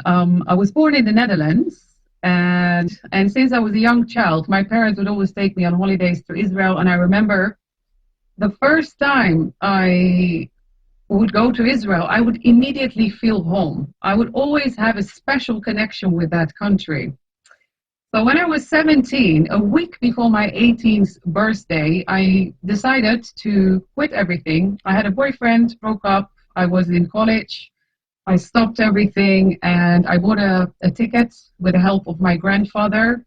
I was born in the Netherlands, and since I was a young child, my parents would always take me on holidays to Israel. And I remember the first time I would go to Israel, I would immediately feel home. I would always have a special connection with that country. So when I was 17, a week before my 18th birthday, I decided to quit everything. I had a boyfriend, broke up, I was in college. I stopped everything and I bought a ticket with the help of my grandfather.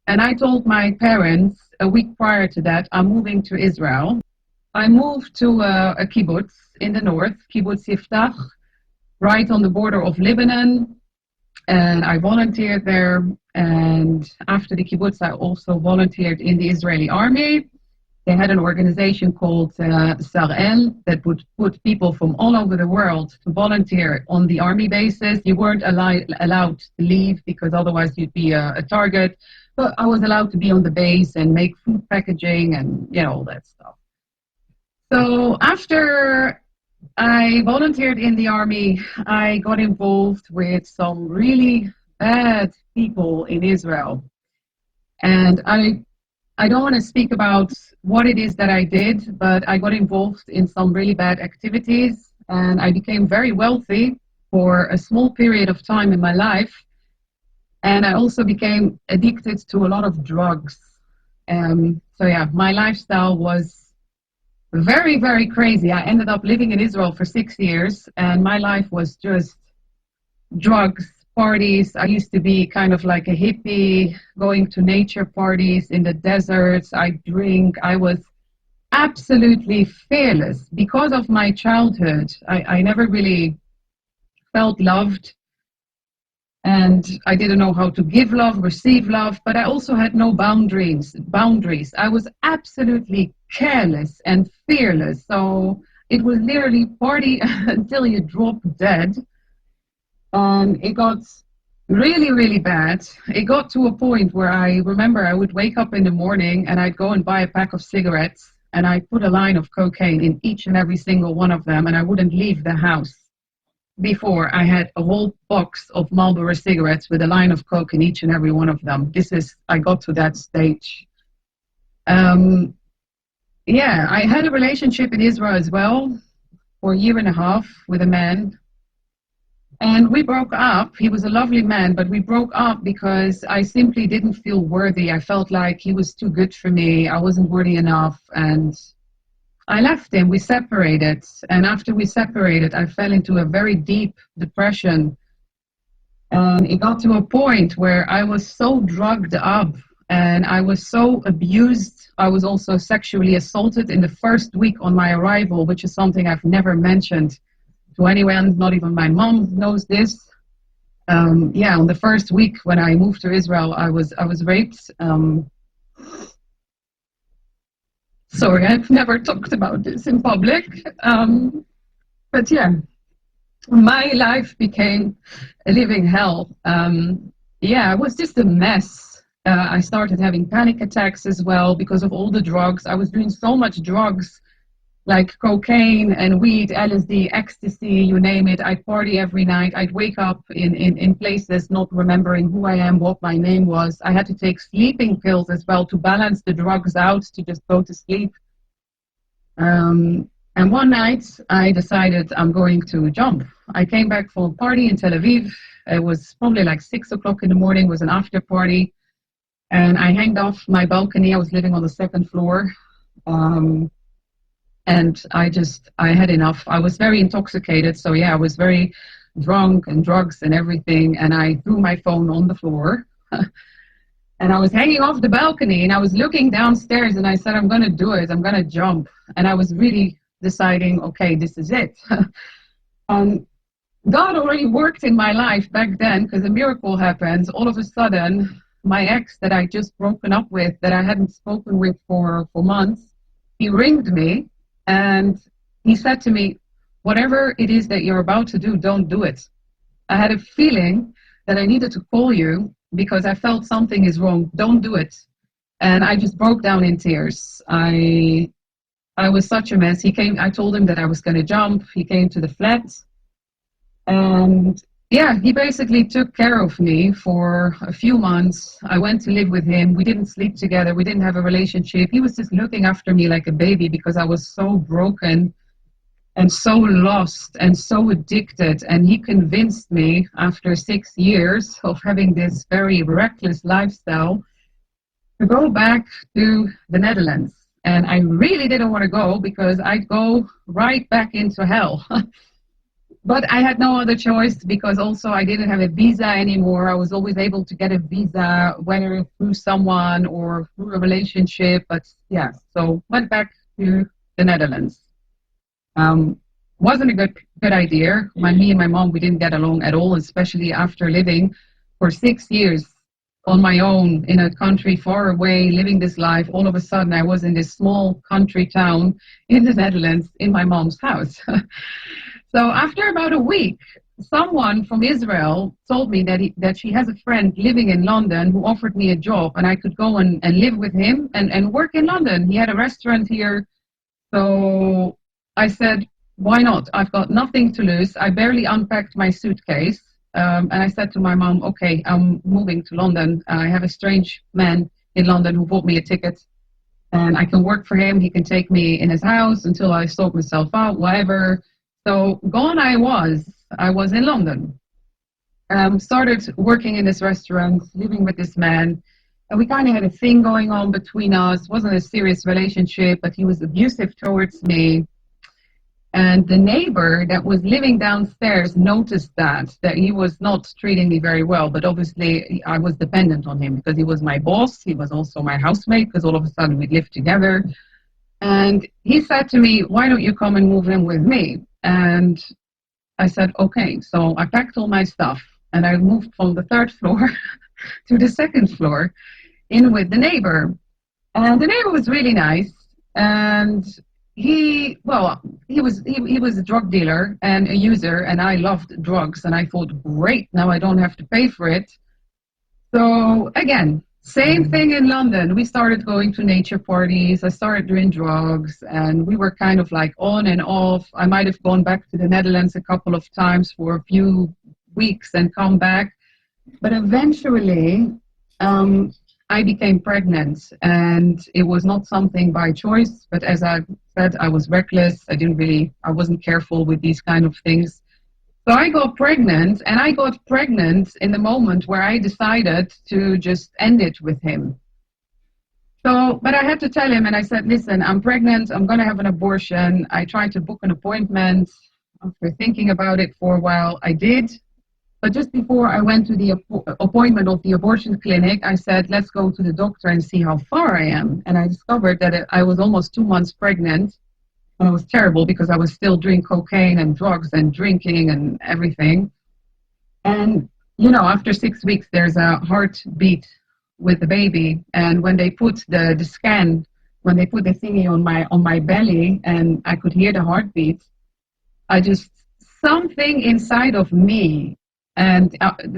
And I told my parents a week prior to that, I'm moving to Israel. I moved to a kibbutz in the north, Kibbutz Yiftach, right on the border of Lebanon. And I volunteered there. And after the kibbutz, I also volunteered in the Israeli army. They had an organization called Sarel that would put people from all over the world to volunteer on the army bases. You weren't allowed to leave because otherwise you'd be a target. But I was allowed to be on the base and make food packaging and all that stuff. So after I volunteered in the army, I got involved with some really bad people in Israel. And I don't want to speak about what it is that I did, but I got involved in some really bad activities and I became very wealthy for a small period of time in my life. And I also became addicted to a lot of drugs. So yeah, my lifestyle was very, very crazy. I ended up living in Israel for 6 years and my life was just drugs, parties. I used to be kind of like a hippie, going to nature parties in the deserts. I drink. I was absolutely fearless. Because of my childhood, I never really felt loved. And I didn't know how to give love, receive love, but I also had no boundaries. I was absolutely careless and fearless. So it was literally party until you drop dead. It got really, really bad. It got to a point where I remember I would wake up in the morning and I'd go and buy a pack of cigarettes and I put a line of cocaine in each and every single one of them and I wouldn't leave the house before I had a whole box of Marlboro cigarettes with a line of coke in each and every one of them. I got to that stage. I had a relationship in Israel as well for a year and a half with a man. And we broke up. He was a lovely man, but we broke up because I simply didn't feel worthy. I felt like he was too good for me. I wasn't worthy enough. And I left him. We separated. And after we separated, I fell into a very deep depression. And it got to a point where I was so drugged up and I was so abused. I was also sexually assaulted in the first week on my arrival, which is something I've never mentioned to anyone. Not even my mom knows this. On the first week when I moved to Israel, I was raped. Sorry, I've never talked about this in public. But yeah, my life became a living hell. It was just a mess. I started having panic attacks as well because of all the drugs. I was doing so much drugs, like cocaine and weed, LSD, ecstasy, you name it. I'd party every night. I'd wake up in places not remembering who I am, what my name was. I had to take sleeping pills as well to balance the drugs out, to just go to sleep. And one night I decided I'm going to jump. I came back from a party in Tel Aviv. It was probably like 6 o'clock in the morning, it was an after party. And I hanged off my balcony. I was living on the second floor. And I had enough. I was very intoxicated. So yeah, I was very drunk and drugs and everything. And I threw my phone on the floor. And I was hanging off the balcony and I was looking downstairs and I said, I'm going to do it. I'm going to jump. And I was really deciding, okay, this is it. God already worked in my life back then because a miracle happened. All of a sudden, my ex that I just broken up with, that I hadn't spoken with for months, he ringed me. And he said to me, whatever it is that you're about to do, don't do it. I had a feeling that I needed to call you because I felt something is wrong. Don't do it. And I just broke down in tears. I was such a mess. I told him that I was going to jump. He came to the flat. And Yeah, he basically took care of me for a few months. I went to live with him. We didn't sleep together. We didn't have a relationship. He was just looking after me like a baby because I was so broken and so lost and so addicted. And he convinced me after 6 years of having this very reckless lifestyle to go back to the Netherlands. And I really didn't want to go because I'd go right back into hell. But I had no other choice because also I didn't have a visa anymore. I was always able to get a visa, whether through someone or through a relationship. But yeah, so went back to the Netherlands. Um, wasn't a good idea. Me and my mom, we didn't get along at all, especially after living for 6 years on my own in a country far away, living this life. All of a sudden, I was in this small country town in the Netherlands in my mom's house. So after about a week, someone from Israel told me that she has a friend living in London who offered me a job and I could go and live with him and work in London. He had a restaurant here. So I said, why not? I've got nothing to lose. I barely unpacked my suitcase. And I said to my mom, okay, I'm moving to London. I have a strange man in London who bought me a ticket and I can work for him. He can take me in his house until I sort myself out, whatever. So gone I was. I was in London. Started working in this restaurant, living with this man. And we kind of had a thing going on between us. Wasn't a serious relationship, but he was abusive towards me. And the neighbor that was living downstairs noticed that he was not treating me very well. But obviously, I was dependent on him because he was my boss. He was also my housemate because all of a sudden we lived together. And he said to me, why don't you come and move in with me? And I said, okay. So I packed all my stuff and I moved from the third floor to the second floor in with the neighbor. And the neighbor was really nice. And he was a drug dealer and a user, and I loved drugs. And I thought, great, now I don't have to pay for it. So again, same thing in London. We started going to nature parties. I started doing drugs, and we were kind of like on and off. I might have gone back to the Netherlands a couple of times for a few weeks and come back. But eventually, um, I became pregnant, and it was not something by choice. But as I said, I was reckless. I wasn't careful with these kind of things. So I got pregnant, and I got pregnant in the moment where I decided to just end it with him. So, but I had to tell him, and I said, listen, I'm pregnant, I'm going to have an abortion. I tried to book an appointment. After thinking about it for a while, I did. But just before I went to the appointment of the abortion clinic, I said, let's go to the doctor and see how far I am. And I discovered that I was almost 2 months pregnant. And it was terrible because I was still doing cocaine and drugs and drinking and everything. And, after 6 weeks, there's a heartbeat with the baby. And when they put the scan, when they put the thingy on my belly and I could hear the heartbeat, I just, something inside of me, and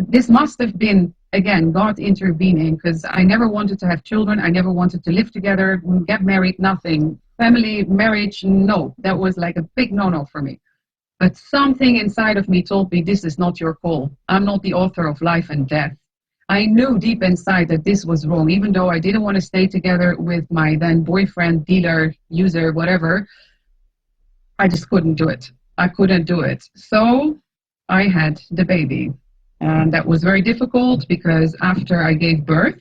this must have been, again, God intervening, because I never wanted to have children. I never wanted to live together, get married, nothing. Family, marriage, no. That was like a big no-no for me. But something inside of me told me, this is not your call. I'm not the author of life and death. I knew deep inside that this was wrong, even though I didn't want to stay together with my then boyfriend, dealer, user, whatever. I just couldn't do it. I couldn't do it. So I had the baby. And that was very difficult because after I gave birth,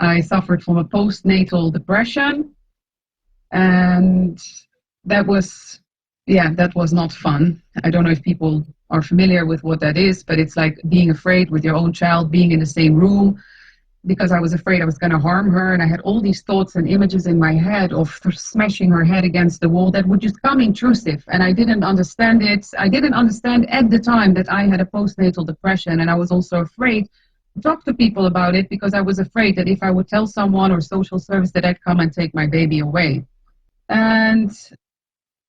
I suffered from a postnatal depression. And that was, yeah, that was not fun. I don't know if people are familiar with what that is, but it's like being afraid with your own child, being in the same room, because I was afraid I was going to harm her. And I had all these thoughts and images in my head of smashing her head against the wall that would just come intrusive. And I didn't understand it. I didn't understand at the time that I had a postnatal depression. And I was also afraid to talk to people about it because I was afraid that if I would tell someone or social service that I'd come and take my baby away. And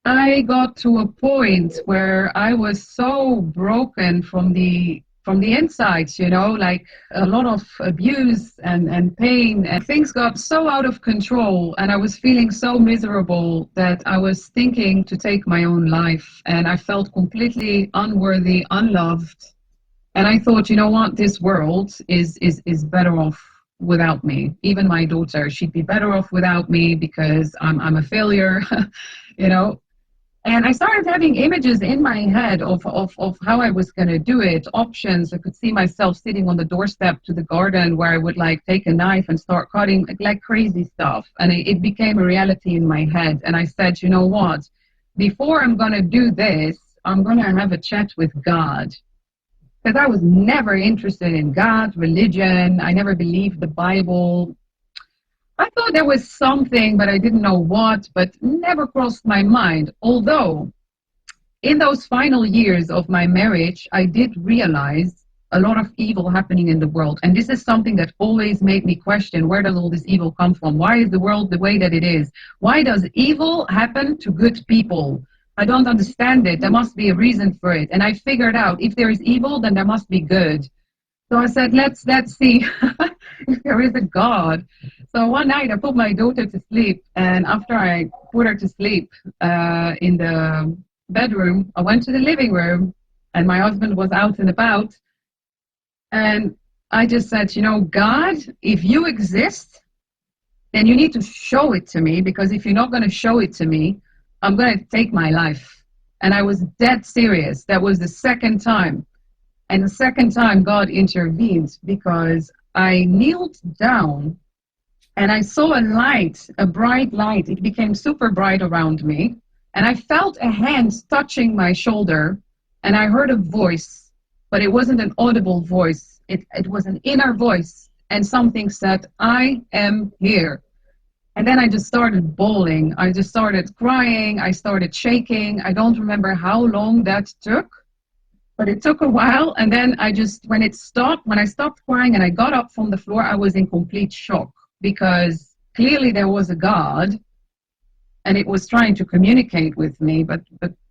I got to a point where I was so broken from the insides, like a lot of abuse and pain, and things got so out of control, and I was feeling so miserable that I was thinking to take my own life, and I felt completely unworthy, unloved, And I thought, you know what, this world is better off without me. Even my daughter, she'd be better off without me because I'm a failure, you know. And I started having images in my head of how I was going to do it, options. I could see myself sitting on the doorstep to the garden where I would like take a knife and start cutting like crazy stuff. And it became a reality in my head. And I said, you know what? Before I'm going to do this, I'm going to have a chat with God. Because I was never interested in God, religion. I never believed the Bible. I thought there was something, but I didn't know what, but never crossed my mind. Although in those final years of my marriage, I did realize a lot of evil happening in the world. And this is something that always made me question, where does all this evil come from? Why is the world the way that it is? Why does evil happen to good people? I don't understand it. There must be a reason for it. And I figured out if there is evil, then there must be good. So I said, let's see if there is a God. So one night I put my daughter to sleep, and after I put her to sleep in the bedroom, I went to the living room, and my husband was out and about, and I just said, you know, God, if you exist, then you need to show it to me, because if you're not going to show it to me, I'm going to take my life. And I was dead serious. That was the second time. And the second time God intervened, because I kneeled down and I saw a light, a bright light. It became super bright around me. And I felt a hand touching my shoulder, and I heard a voice, but it wasn't an audible voice. It was an inner voice. And something said, I am here. And then I just started bawling. I just started crying. I started shaking. I don't remember how long that took, but it took a while. And then when I stopped crying and I got up from the floor, I was in complete shock, because clearly there was a God and it was trying to communicate with me, but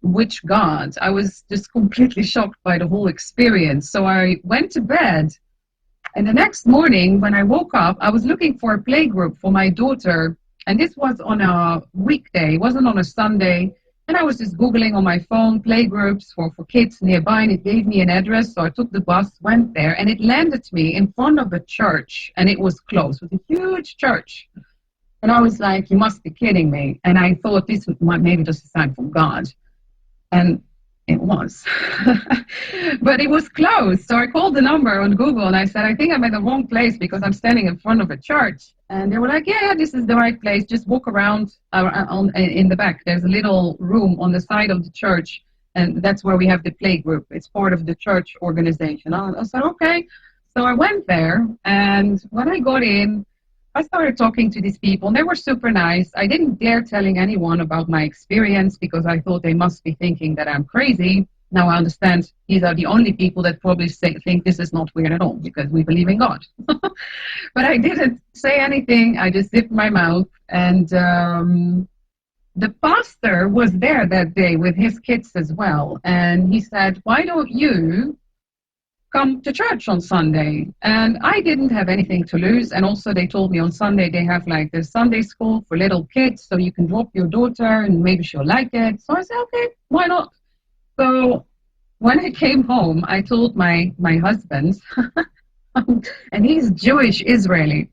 which God? I was just completely shocked by the whole experience. So I went to bed, and the next morning when I woke up, I was looking for a play group for my daughter, and this was on a weekday, it wasn't on a Sunday. And I was just Googling on my phone play groups for kids nearby, and it gave me an address. So I took the bus, went there, and it landed me in front of a church, and it was closed. It was a huge church. And I was like, you must be kidding me. And I thought this might maybe just a sign from God. And it was. But it was closed. So I called the number on Google and I said, I think I'm in the wrong place because I'm standing in front of a church. And they were like, yeah, this is the right place. Just walk around in the back. There's a little room on the side of the church. And that's where we have the play group. It's part of the church organization. I said, okay. So I went there. And when I got in, I started talking to these people, and they were super nice. I didn't dare telling anyone about my experience because I thought they must be thinking that I'm crazy. Now I understand these are the only people that probably think this is not weird at all because we believe in God. But I didn't say anything. I just zipped my mouth. And the pastor was there that day with his kids as well. And he said, why don't you come to church on Sunday? And I didn't have anything to lose. And also they told me on Sunday they have like the Sunday school for little kids, so you can drop your daughter and maybe she'll like it. So I said, okay, why not? So when I came home, I told my husband, and he's Jewish Israeli,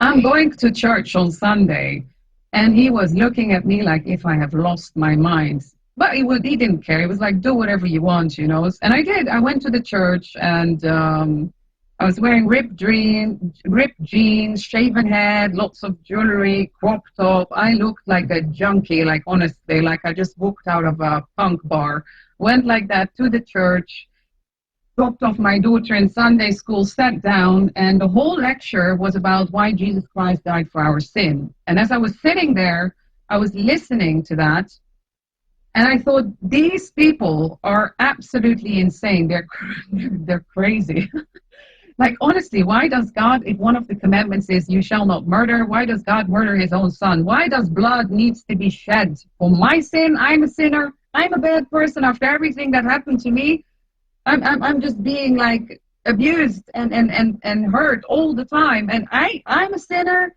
I'm going to church on Sunday. And he was looking at me like if I have lost my mind. But he didn't care. He was like, do whatever you want, you know. And I did. I went to the church, and I was wearing ripped jeans, shaven head, lots of jewelry, crop top. I looked like a junkie, like honestly, like I just walked out of a punk bar. Went like that to the church, dropped off my daughter in Sunday school, sat down, and the whole lecture was about why Jesus Christ died for our sin. And as I was sitting there, I was listening to that. And I thought, these people are absolutely insane. They're crazy. Like, honestly, why does God, if one of the commandments is you shall not murder, why does God murder his own son? Why does blood needs to be shed for my sin? I'm a sinner. I'm a bad person after everything that happened to me. I'm just being like abused and hurt all the time. And I'm a sinner.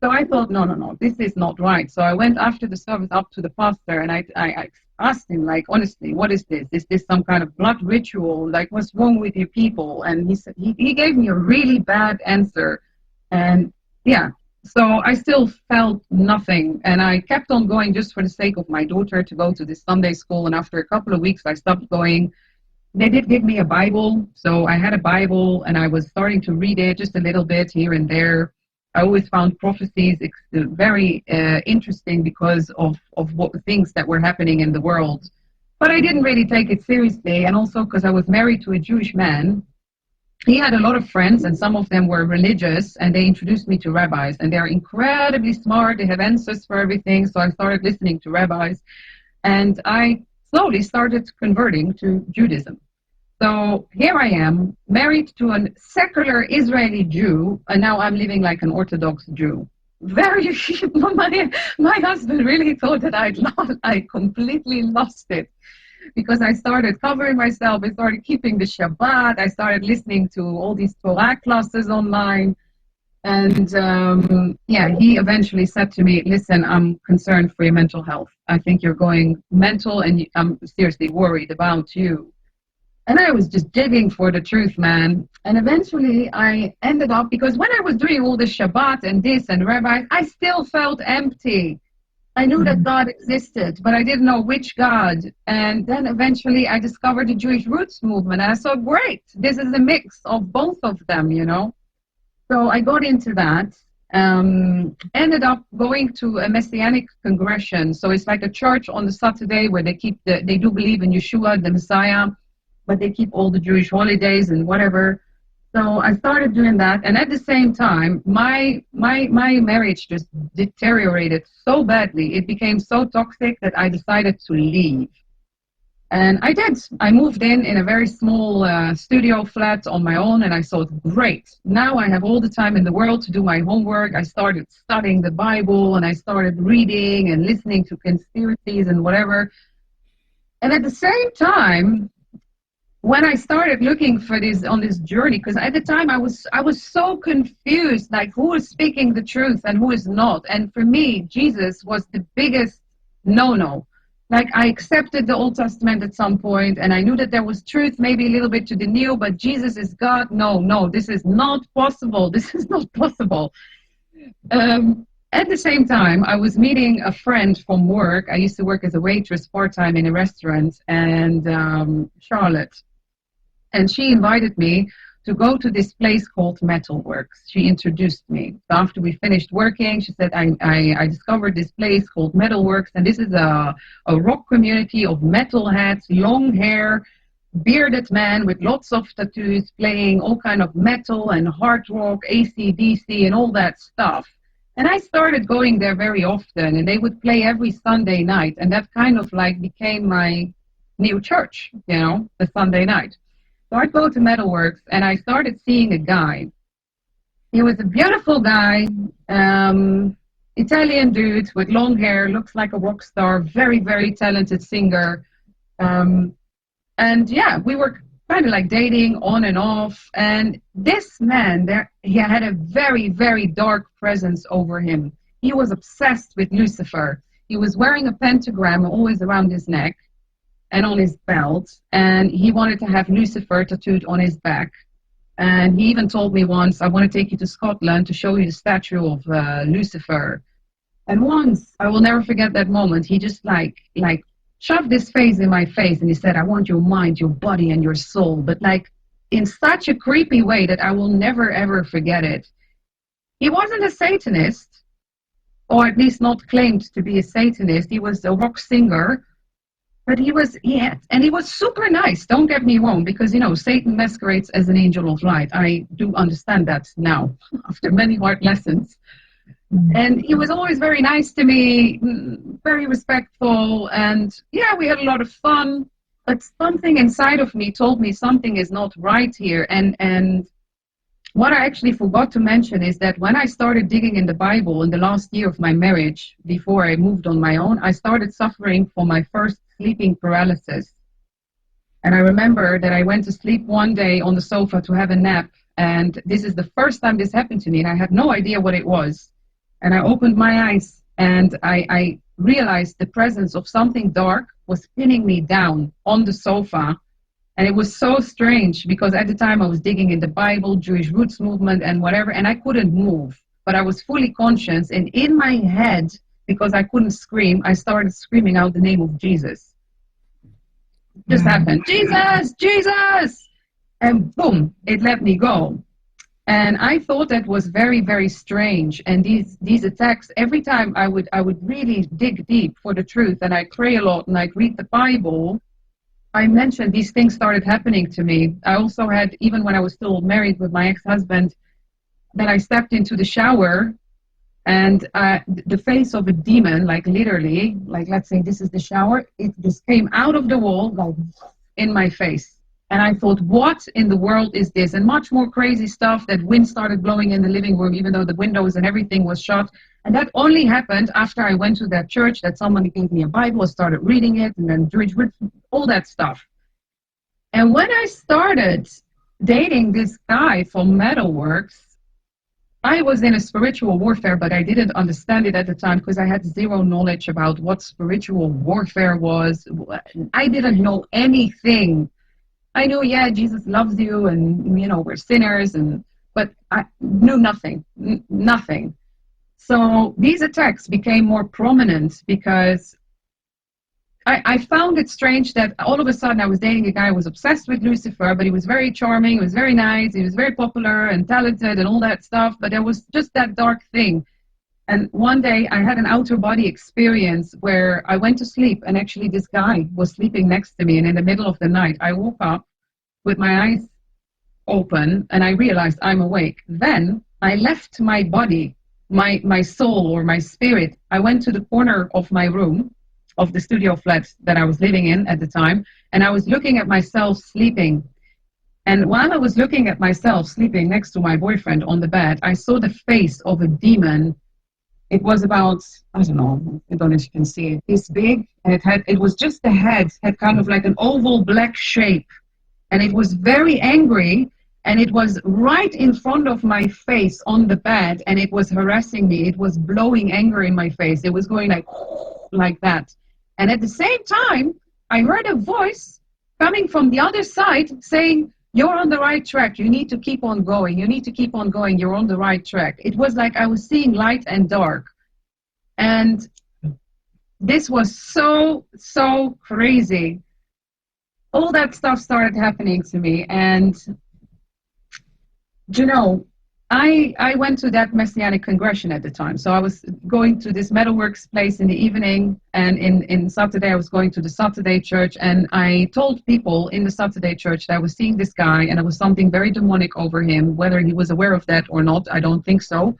So I thought, no, this is not right. So I went after the service up to the pastor, and I asked him, like, honestly, what is this? Is this some kind of blood ritual? Like, what's wrong with you people? And he said, he gave me a really bad answer. And yeah, so I still felt nothing. And I kept on going just for the sake of my daughter to go to this Sunday school. And after a couple of weeks, I stopped going. They did give me a Bible. So I had a Bible and I was starting to read it just a little bit here and there. I always found prophecies very interesting because of what things that were happening in the world. But I didn't really take it seriously. And also because I was married to a Jewish man. He had a lot of friends, and some of them were religious, and they introduced me to rabbis. And they're incredibly smart. They have answers for everything. So I started listening to rabbis. And I slowly started converting to Judaism. So here I am, married to a secular Israeli Jew, and now I'm living like an Orthodox Jew. Very, my husband really thought that I completely lost it, because I started covering myself, I started keeping the Shabbat, I started listening to all these Torah classes online. And yeah, he eventually said to me, listen, I'm concerned for your mental health. I think you're going mental and I'm seriously worried about you. And I was just digging for the truth, man. And eventually I ended up, because when I was doing all the Shabbat and this and rabbis, I still felt empty. I knew that God existed, but I didn't know which God. And then eventually I discovered the Jewish Roots movement. And I thought, great, this is a mix of both of them, you know. So I got into that, ended up going to a Messianic congregation. So it's like a church on the Saturday where they do believe in Yeshua, the Messiah, but they keep all the Jewish holidays and whatever. So I started doing that. And at the same time, my marriage just deteriorated so badly. It became so toxic that I decided to leave. And I did. I moved in a very small studio flat on my own, and I thought, great. Now I have all the time in the world to do my homework. I started studying the Bible, and I started reading and listening to conspiracies and whatever. And at the same time, when I started looking for this on this journey, because at the time I was so confused, like who is speaking the truth and who is not. And for me, Jesus was the biggest no-no. Like I accepted the Old Testament at some point, and I knew that there was truth, maybe a little bit to the New, but Jesus is God. No, this is not possible. This is not possible. At the same time, I was meeting a friend from work. I used to work as a waitress part-time in a restaurant, and Charlotte. And she invited me to go to this place called Metalworks. She introduced me. So after we finished working, she said, I discovered this place called Metalworks, and this is a rock community of metalheads, long hair, bearded men with lots of tattoos, playing all kind of metal and hard rock, AC/DC, and all that stuff. And I started going there very often, and they would play every Sunday night, and that kind of like became my new church, you know, the Sunday night. So I'd go to Metalworks, and I started seeing a guy. He was a beautiful guy, Italian dude with long hair, looks like a rock star, very, very talented singer. And yeah, we were kind of like dating on and off. And this man, he had a very, very dark presence over him. He was obsessed with Lucifer. He was wearing a pentagram always around his neck and on his belt, and he wanted to have Lucifer tattooed on his back. And he even told me once, I want to take you to Scotland to show you the statue of Lucifer. And once, I will never forget that moment, he just like shoved his face in my face, and he said, I want your mind, your body, and your soul, but like in such a creepy way that I will never ever forget it. He wasn't a Satanist, or at least not claimed to be a Satanist. He was a rock singer. But he was super nice. Don't get me wrong, because, you know, Satan masquerades as an angel of light. I do understand that now, after many hard lessons. And he was always very nice to me, very respectful. And yeah, we had a lot of fun. But something inside of me told me something is not right here. And what I actually forgot to mention is that when I started digging in the Bible in the last year of my marriage, before I moved on my own, I started suffering from my first sleeping paralysis. And I remember that I went to sleep one day on the sofa to have a nap. And this is the first time this happened to me. And I had no idea what it was. And I opened my eyes and I realized the presence of something dark was pinning me down on the sofa. And it was so strange because at the time I was digging in the Bible, Jewish roots movement, and whatever, and I couldn't move, but I was fully conscious. And in my head, because I couldn't scream, I started screaming out the name of Jesus. Just happened. Jesus, Jesus! And boom, it let me go. And I thought that was very, very strange. And these attacks, every time I would really dig deep for the truth, and I'd pray a lot and I'd read the Bible. I mentioned these things started happening to me. I also had, even when I was still married with my ex-husband, then I stepped into the shower, and the face of a demon, like literally, like let's say this is the shower, it just came out of the wall, like in my face. And I thought, what in the world is this? And much more crazy stuff, that wind started blowing in the living room, even though the windows and everything was shut. And that only happened after I went to that church, that somebody gave me a Bible, started reading it, and then Jewish, all that stuff. And when I started dating this guy from Metalworks, I was in a spiritual warfare, but I didn't understand it at the time because I had zero knowledge about what spiritual warfare was. I didn't know anything. I knew, yeah, Jesus loves you, and we're sinners, but I knew nothing, nothing. So these attacks became more prominent because I found it strange that all of a sudden I was dating a guy who was obsessed with Lucifer, but he was very charming, he was very nice, he was very popular and talented and all that stuff, but there was just that dark thing. And one day I had an outer body experience where I went to sleep, and actually this guy was sleeping next to me, and in the middle of the night I woke up with my eyes open and I realized I'm awake. Then I left my body, my soul or my spirit. I went to the corner of my room, of the studio flat that I was living in at the time, and I was looking at myself sleeping. And while I was looking at myself sleeping next to my boyfriend on the bed, I saw the face of a demon. It was about, I don't know if you can see it, this big, and it was just the head, had kind of like an oval black shape. And it was very angry, and it was right in front of my face on the bed, and it was harassing me. It was blowing anger in my face. It was going like that. And at the same time, I heard a voice coming from the other side saying, "You're on the right track. You need to keep on going. You need to keep on going. You're on the right track." It was like I was seeing light and dark. And this was so, so crazy. All that stuff started happening to me. And, I went to that Messianic Congregation at the time. So I was going to this Metalworks place in the evening, and in Saturday I was going to the Saturday church, and I told people in the Saturday church that I was seeing this guy and there was something very demonic over him. Whether he was aware of that or not, I don't think so.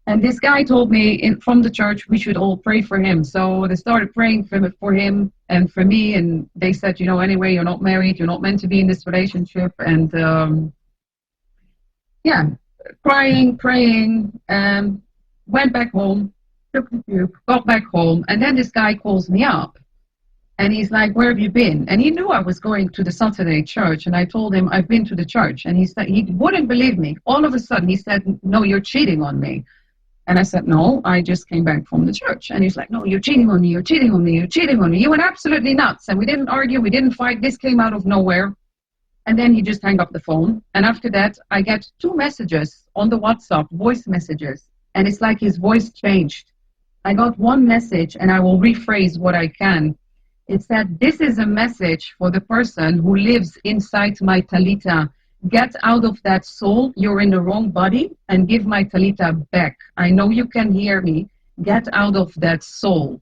And this guy told me from the church we should all pray for him. So they started praying for him and for me, and they said, anyway, you're not married, you're not meant to be in this relationship. And crying, praying, went back home, took the tube, got back home, and then this guy calls me up, and he's like, "Where have you been?" And he knew I was going to the Saturday church, and I told him I've been to the church, and he said he wouldn't believe me. All of a sudden, he said, "No, you're cheating on me." And I said, "No, I just came back from the church." And he's like, "No, you're cheating on me, you're cheating on me, you're cheating on me." He went absolutely nuts, and we didn't argue, we didn't fight. This came out of nowhere. And then he just hung up the phone. And after that, I get 2 messages on the WhatsApp, voice messages. And it's like his voice changed. I got one message, and I will rephrase what I can. It said, "This is a message for the person who lives inside my Talitha. Get out of that soul. You're in the wrong body, and give my Talitha back. I know you can hear me. Get out of that soul."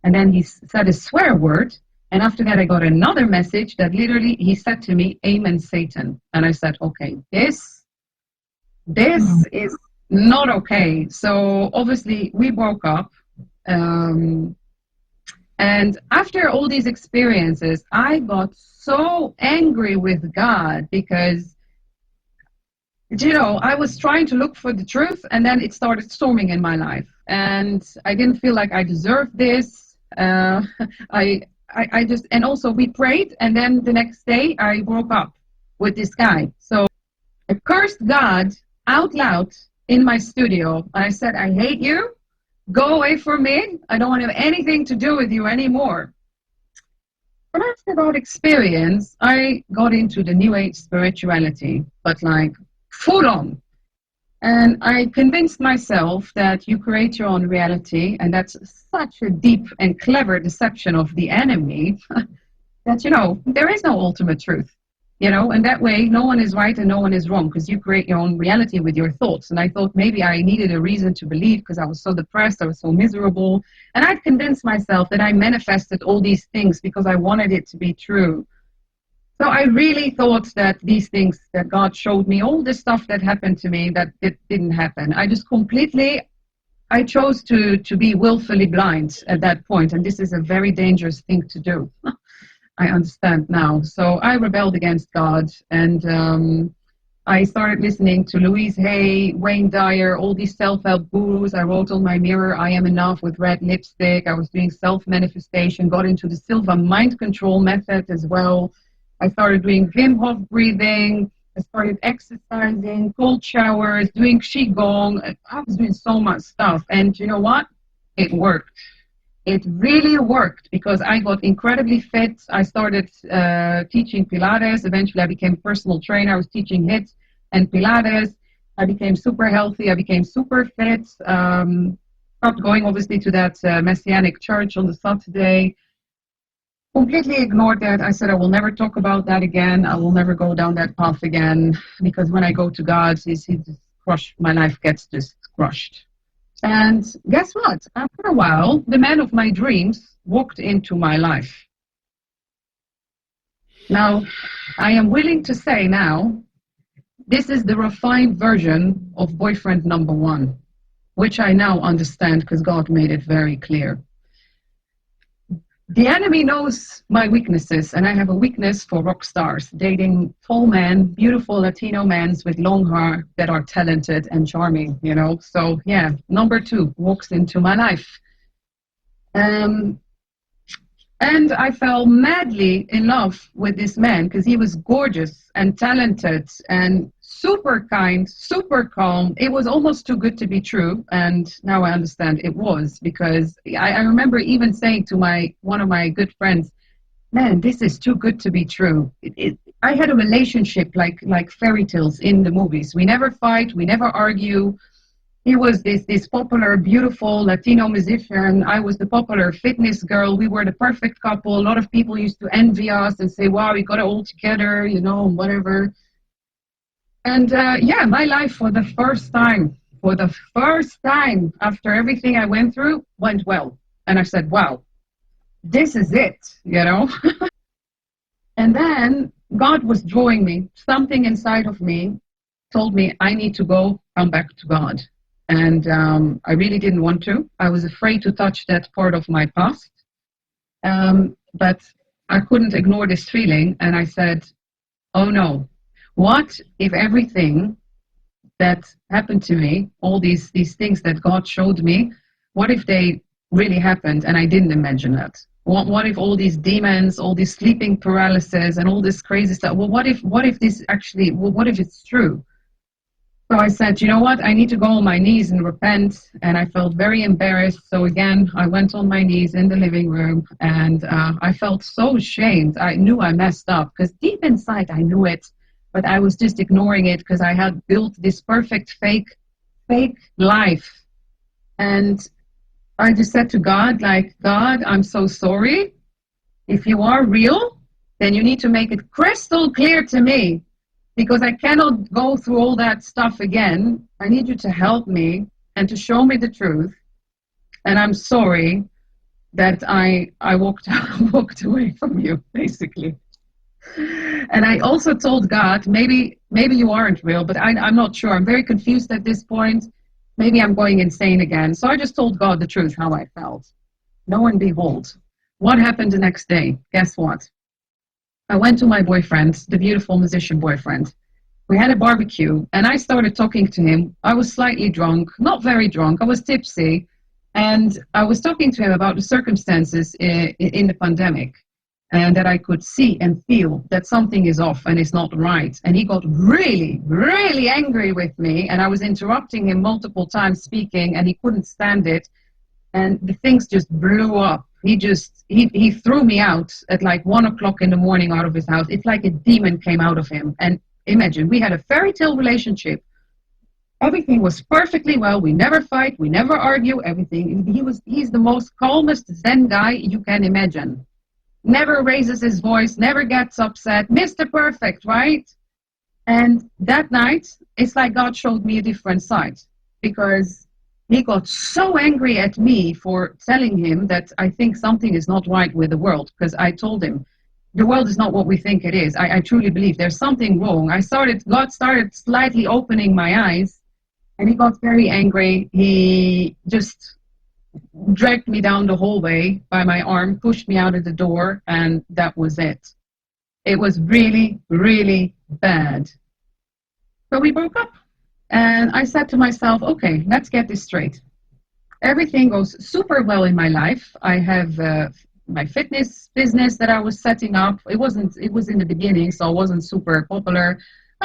And then he said a swear word. And after that, I got another message that literally he said to me, "Amen, Satan." And I said, okay, this is not okay. So obviously we broke up. And after all these experiences, I got so angry with God because, I was trying to look for the truth, and then it started storming in my life. And I didn't feel like I deserved this. I just, and also we prayed, and then the next day I broke up with this guy. So I cursed God out loud in my studio. I said, "I hate you. Go away from me. I don't want to have anything to do with you anymore. But after that experience, I got into the New Age spirituality, but like full on. And I convinced myself that you create your own reality, and that's such a deep and clever deception of the enemy that, there is no ultimate truth. And that way no one is right and no one is wrong, because you create your own reality with your thoughts. And I thought maybe I needed a reason to believe, because I was so depressed, I was so miserable, and I'd convinced myself that I manifested all these things because I wanted it to be true. So I really thought that these things that God showed me, all this stuff that happened to me, that it didn't happen. I chose to be willfully blind at that point, and this is a very dangerous thing to do. I understand now. So I rebelled against God, and I started listening to Louise Hay, Wayne Dyer, all these self-help gurus. I wrote on my mirror, "I am enough" with red lipstick. I was doing self-manifestation, got into the Silva mind control method as well. I started doing Wim Hof breathing. I started exercising, cold showers, doing Qigong. I was doing so much stuff. And you know what? It worked. It really worked, because I got incredibly fit. I started teaching Pilates. Eventually, I became a personal trainer. I was teaching HIIT and Pilates. I became super healthy. I became super fit. Stopped going, obviously, to that Messianic church on the Saturday. Completely ignored that. I said, I will never talk about that again. I will never go down that path again, because when I go to God, he just crushed. My life gets just crushed. And guess what? After a while, the man of my dreams walked into my life. Now, I am willing to say now, this is the refined version of boyfriend number one, which I now understand because God made it very clear. The enemy knows my weaknesses, and I have a weakness for rock stars, dating tall men, beautiful Latino men with long hair that are talented and charming, So, yeah, number two walks into my life. And I fell madly in love with this man, because he was gorgeous and talented and super kind, super calm. It was almost too good to be true. And now I understand it was, because I remember even saying to one of my good friends, man, this is too good to be true. I had a relationship like fairy tales in the movies. We never fight, we never argue. He was this popular, beautiful Latino musician. I was the popular fitness girl. We were the perfect couple. A lot of people used to envy us and say, wow, we got it all together, whatever. And my life for the first time after everything I went through, went well. And I said, wow, this is it. And then God was drawing me. Something inside of me told me I need to come back to God. And I really didn't want to. I was afraid to touch that part of my past. But I couldn't ignore this feeling. And I said, oh no, what if everything that happened to me, all these things that God showed me, what if they really happened and I didn't imagine that? What if all these demons, all this sleeping paralysis and all this crazy stuff, well, what if this actually, what if it's true? So I said, you know what, I need to go on my knees and repent. And I felt very embarrassed. So again, I went on my knees in the living room, and I felt so ashamed. I knew I messed up, because deep inside I knew it, but I was just ignoring it because I had built this perfect fake life. And I just said to God, God, I'm so sorry. If you are real, then you need to make it crystal clear to me, because I cannot go through all that stuff again. I need you to help me and to show me the truth. And I'm sorry that I walked away from you, basically. And I also told God, maybe you aren't real, but I'm not sure. I'm very confused at this point. Maybe I'm going insane again. So I just told God the truth, how I felt. Lo and behold, what happened the next day? Guess what? I went to my boyfriend, the beautiful musician boyfriend. We had a barbecue, and I started talking to him. I was slightly drunk, not very drunk. I was tipsy, and I was talking to him about the circumstances in the pandemic, and that I could see and feel that something is off and is not right. And he got really, really angry with me, and I was interrupting him multiple times speaking, and he couldn't stand it. and the things just blew up. He threw me out at like 1 o'clock in the morning out of his house. It's like a demon came out of him. And imagine, we had a fairy tale relationship. Everything was perfectly well. We never fight, we never argue, everything. He's the most calmest Zen guy you can imagine. Never raises his voice, never gets upset. Mr. Perfect, right? And that night, it's like God showed me a different side, because he got so angry at me for telling him that I think something is not right with the world, because I told him the world is not what we think it is. I truly believe there's something wrong. God started slightly opening my eyes, and he got very angry. He just dragged me down the hallway by my arm, pushed me out of the door, and that was it. It was really, really bad. So we broke up. And I said to myself, okay, let's get this straight. Everything goes super well in my life. I have my fitness business that I was setting up. It was in the beginning, so I wasn't super popular.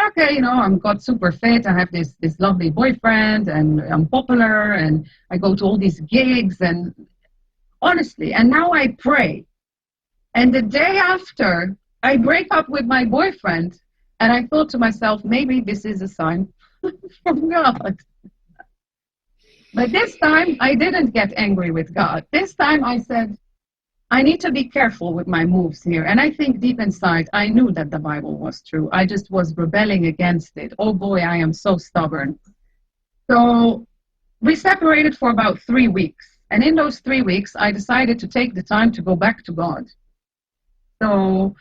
Okay, I'm got super fit. I have this lovely boyfriend, and I'm popular, and I go to all these gigs, and honestly, and now I pray. And the day after, I break up with my boyfriend, and I thought to myself, maybe this is a sign from God. But this time, I didn't get angry with God. This time I said, I need to be careful with my moves here. And I think deep inside, I knew that the Bible was true. I just was rebelling against it. Oh boy, I am so stubborn. So we separated for about 3 weeks. And in those 3 weeks, I decided to take the time to go back to God. So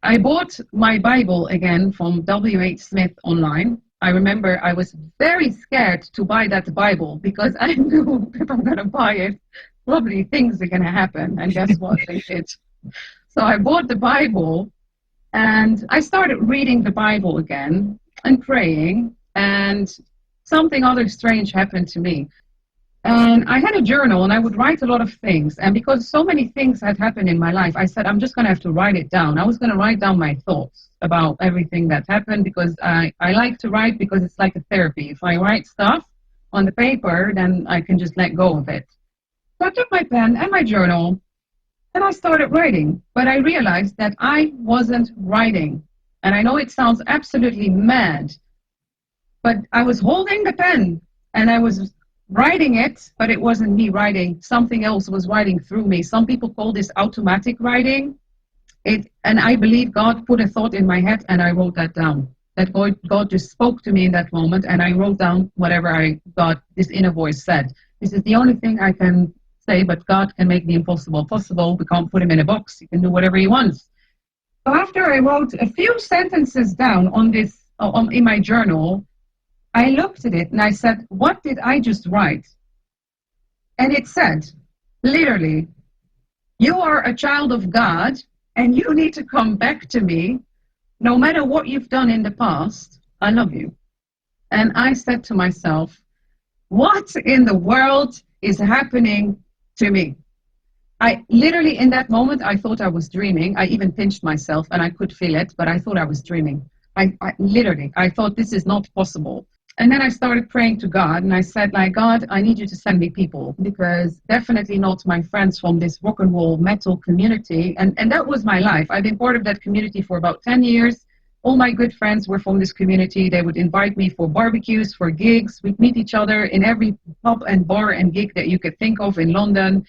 I bought my Bible again from W.H. Smith online. I remember I was very scared to buy that Bible, because I knew if I'm going to buy it, probably things are going to happen. And guess what? They did. So I bought the Bible, and I started reading the Bible again and praying, and something other strange happened to me. And I had a journal, and I would write a lot of things. And because so many things had happened in my life, I said, I'm just going to have to write it down. I was going to write down my thoughts about everything that happened, because I like to write, because it's like a therapy. If I write stuff on the paper, then I can just let go of it. So I took my pen and my journal, and I started writing. But I realized that I wasn't writing. And I know it sounds absolutely mad, but I was holding the pen, and I was writing it, but it wasn't me writing. Something else was writing through me. Some people call this automatic writing. And I believe God put a thought in my head, and I wrote that down. That God just spoke to me in that moment, and I wrote down whatever this inner voice said. This is the only thing I can say, but God can make the impossible possible. We can't put him in a box. He can do whatever he wants. So after I wrote a few sentences down in my journal, I looked at it and I said, what did I just write? And it said, literally, you are a child of God, and you need to come back to me. No matter what you've done in the past, I love you. And I said to myself, what in the world is happening to me? I literally, in that moment, I thought I was dreaming. I even pinched myself, and I could feel it, but I thought I was dreaming. I thought this is not possible. And then I started praying to God, and I said, like, God, I need you to send me people, because definitely not my friends from this rock and roll metal community. And that was my life. I've been part of that community for about 10 years. All my good friends were from this community. They would invite me for barbecues, for gigs. We'd meet each other in every pub and bar and gig that you could think of in London.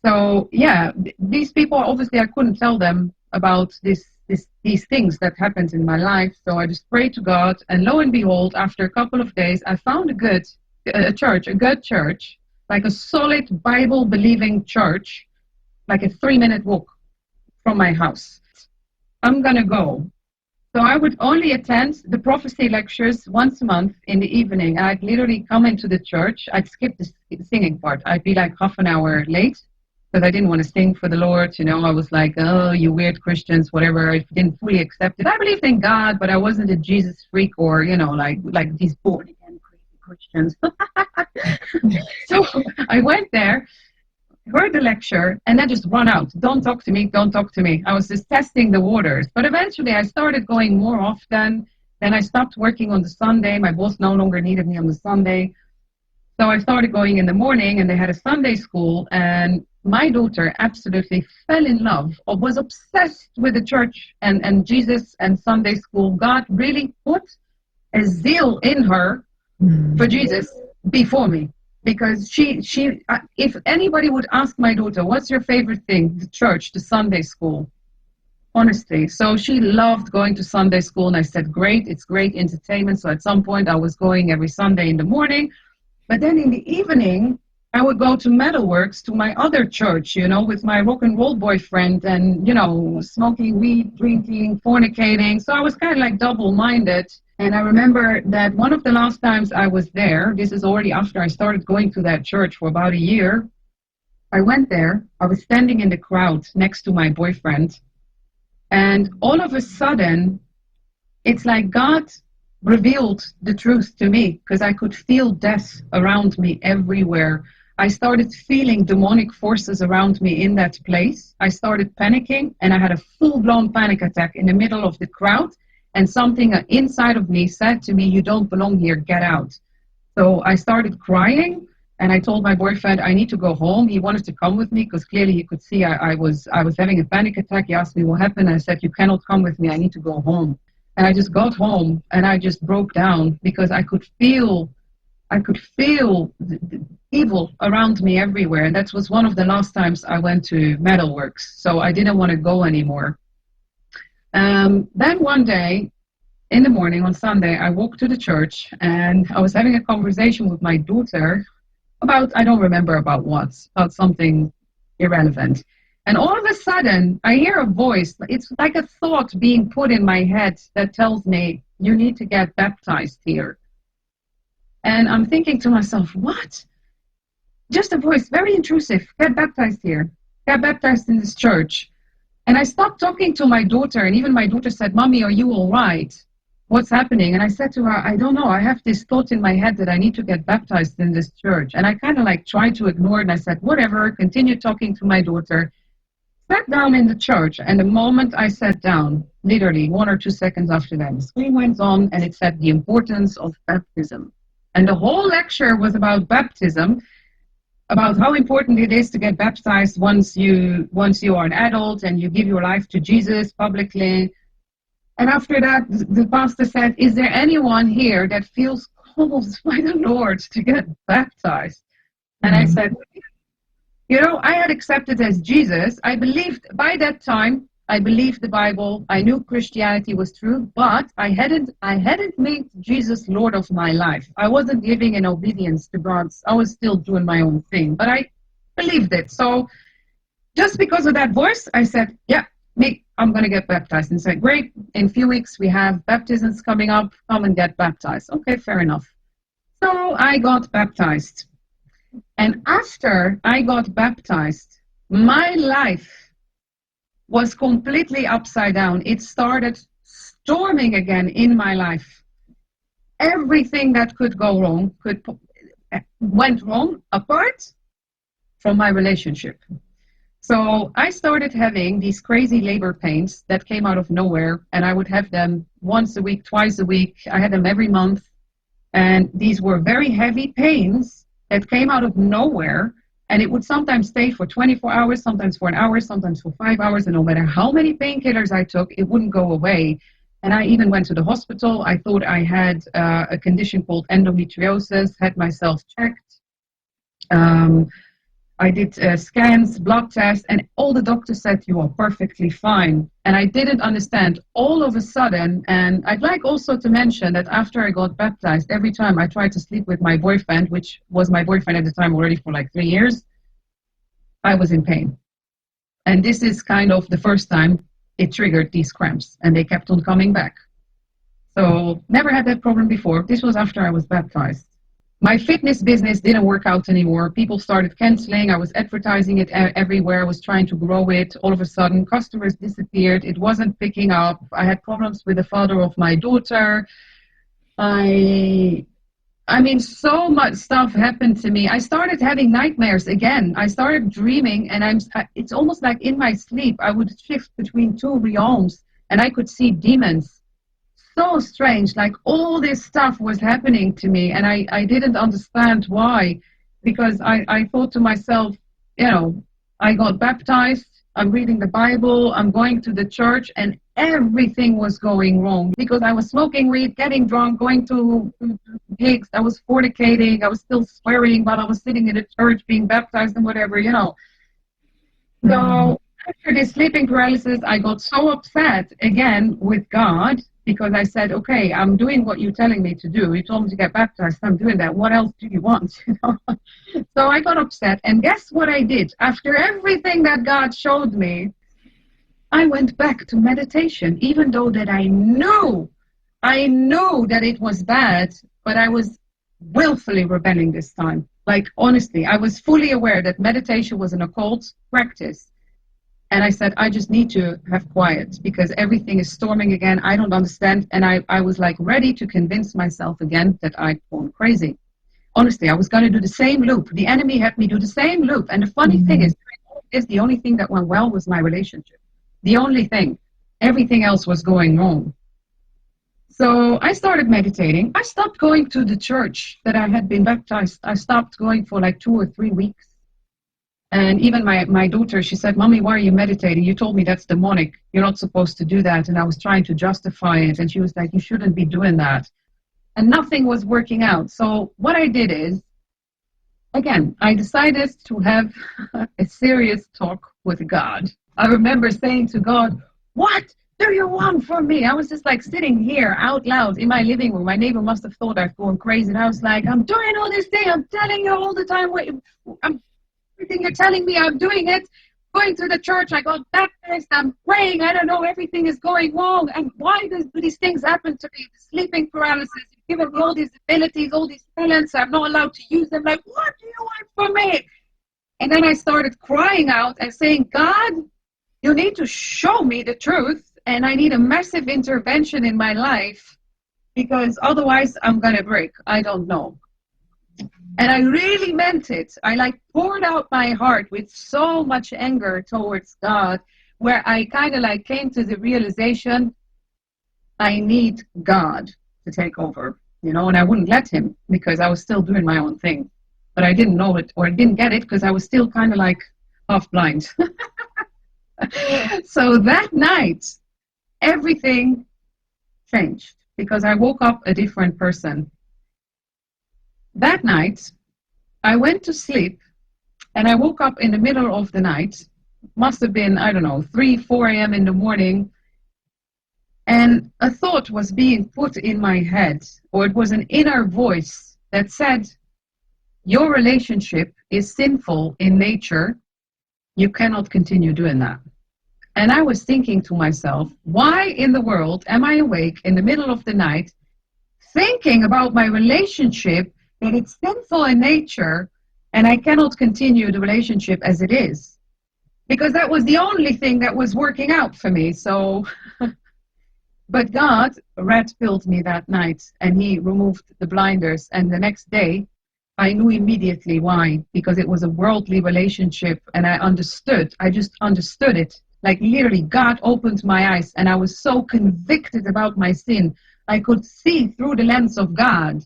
So yeah, these people, obviously I couldn't tell them about these things that happened in my life. So I just prayed to God, and lo and behold, after a couple of days, I found a good church, like a solid Bible believing church, like a 3-minute walk from my house. I'm gonna go. So I would only attend the prophecy lectures once a month in the evening. I'd literally come into the church. I'd skip the singing part. I'd be like half an hour late, because I didn't want to sing for the Lord. I was like, oh, you weird Christians, whatever. I didn't fully accept it. I believed in God, but I wasn't a Jesus freak, or, like these born again crazy Christians. So I went there, heard the lecture, and then just run out. Don't talk to me. Don't talk to me. I was just testing the waters. But eventually I started going more often. Then I stopped working on the Sunday. My boss no longer needed me on the Sunday. So I started going in the morning, and they had a Sunday school, and my daughter absolutely fell in love or was obsessed with the church and Jesus and Sunday school. God really put a zeal in her for Jesus before me, because if anybody would ask my daughter, what's your favorite thing? The church, the Sunday school, honestly. So she loved going to Sunday school, and I said, great, it's great entertainment. So at some point I was going every Sunday in the morning, but then in the evening I would go to Metalworks, to my other church, with my rock and roll boyfriend, and smoking weed, drinking, fornicating. So I was kind of like double-minded. And I remember that one of the last times I was there, this is already after I started going to that church for about a year, I went there. I was standing in the crowd next to my boyfriend, and all of a sudden, it's like God revealed the truth to me, because I could feel death around me everywhere. I started feeling demonic forces around me in that place. I started panicking, and I had a full-blown panic attack in the middle of the crowd. And something inside of me said to me, you don't belong here, get out. So I started crying, and I told my boyfriend I need to go home. He wanted to come with me because clearly he could see I was having a panic attack. He asked me what happened. I said, you cannot come with me, I need to go home. And I just got home, and I just broke down, because I could feel the evil around me everywhere. And that was one of the last times I went to Metalworks. So I didn't want to go anymore. Then one day in the morning on Sunday, I walked to the church, and I was having a conversation with my daughter about, I don't remember about what, about something irrelevant. And all of a sudden, I hear a voice. It's like a thought being put in my head that tells me, you need to get baptized here. And I'm thinking to myself, what? Just a voice, very intrusive. Get baptized here. Get baptized in this church. And I stopped talking to my daughter, and even my daughter said, Mommy, are you all right? What's happening? And I said to her, I don't know. I have this thought in my head that I need to get baptized in this church. And I kind of like tried to ignore it. And I said, whatever, continued talking to my daughter, sat down in the church. And the moment I sat down, literally 1 or 2 seconds after that, the screen went on, and it said the importance of baptism. And the whole lecture was about baptism, about how important it is to get baptized once you are an adult and you give your life to Jesus publicly. And after that, the pastor said, is there anyone here that feels called by the Lord to get baptized? And I said, I had accepted as Jesus. I believed, by that time, I believed the Bible. I knew Christianity was true, but I hadn't made Jesus Lord of my life. I wasn't living in obedience to God's. I was still doing my own thing, but I believed it. So just because of that voice, I said, yeah, I'm going to get baptized. And said, great, in a few weeks we have baptisms coming up. Come and get baptized. Okay, fair enough. So I got baptized. And after I got baptized, my life was completely upside down. It started storming again in my life. Everything that could go wrong went wrong, apart from my relationship. So I started having these crazy labor pains that came out of nowhere, and I would have them once a week, twice a week. I had them every month, and these were very heavy pains that came out of nowhere. And it would sometimes stay for 24 hours, sometimes for an hour, sometimes for 5 hours. And no matter how many painkillers I took, it wouldn't go away. And I even went to the hospital. I thought I had a condition called endometriosis, had myself checked. I did scans, blood tests, and all the doctors said, you are perfectly fine. And I didn't understand all of a sudden. And I'd like also to mention that after I got baptized, every time I tried to sleep with my boyfriend, which was my boyfriend at the time already for like 3 years, I was in pain. And this is kind of the first time it triggered these cramps, and they kept on coming back. So never had that problem before. This was after I was baptized. My fitness business didn't work out anymore. People started canceling. I was advertising it everywhere. I was trying to grow it. All of a sudden, customers disappeared. It wasn't picking up. I had problems with the father of my daughter. I mean, so much stuff happened to me. I started having nightmares again. I started dreaming, and it's almost like in my sleep, I would shift between two realms, and I could see demons so strange. Like all this stuff was happening to me, and I didn't understand why, because I thought to myself, I got baptized, I'm reading the Bible, I'm going to the church, and everything was going wrong because I was smoking weed, getting drunk, going to gigs, I was fornicating, I was still swearing while I was sitting in the church being baptized and whatever. So after this sleeping paralysis, I got so upset again with God because I said, okay, I'm doing what you're telling me to do. You told me to get baptized. I'm doing that. What else do you want? So I got upset. And guess what I did? After everything that God showed me, I went back to meditation, even though that I knew that it was bad, but I was willfully rebelling this time. Like, honestly, I was fully aware that meditation was an occult practice. And I said, I just need to have quiet because everything is storming again. I don't understand. And I was like ready to convince myself again that I'd gone crazy. Honestly, I was going to do the same loop. The enemy had me do the same loop. And the funny thing is the only thing that went well was my relationship. The only thing. Everything else was going wrong. So I started meditating. I stopped going to the church that I had been baptized. I stopped going for like 2 or 3 weeks. And even my daughter, she said, Mommy, why are you meditating? You told me that's demonic. You're not supposed to do that. And I was trying to justify it. And she was like, you shouldn't be doing that. And nothing was working out. So what I did is, again, I decided to have a serious talk with God. I remember saying to God, what do you want from me? I was just like sitting here out loud in my living room. My neighbor must have thought I've gone crazy. And I was like, I'm doing all this thing. I'm telling you all the time. Everything you're telling me, I'm doing it. Going to the church, I got baptized, I'm praying, I don't know, everything is going wrong. And why do these things happen to me? Sleeping paralysis, you've given me all these abilities, all these talents, I'm not allowed to use them. Like, what do you want from me? And then I started crying out and saying, God, you need to show me the truth, and I need a massive intervention in my life because otherwise I'm going to break. I don't know. And I really meant it. I like poured out my heart with so much anger towards God, where I kind of like came to the realization, I need God to take over, and I wouldn't let him because I was still doing my own thing. But I didn't know it, or I didn't get it because I was still kind of like half blind. So that night, everything changed because I woke up a different person. That night, I went to sleep and I woke up in the middle of the night. Must have been, 3, 4 a.m. in the morning. And a thought was being put in my head, or it was an inner voice that said, your relationship is sinful in nature. You cannot continue doing that. And I was thinking to myself, why in the world am I awake in the middle of the night thinking about my relationship, that it's sinful in nature and I cannot continue the relationship as it is? Because that was the only thing that was working out for me. So, but God red-pilled me that night and he removed the blinders. And the next day, I knew immediately why, because it was a worldly relationship and I just understood it. Like literally God opened my eyes and I was so convicted about my sin. I could see through the lens of God.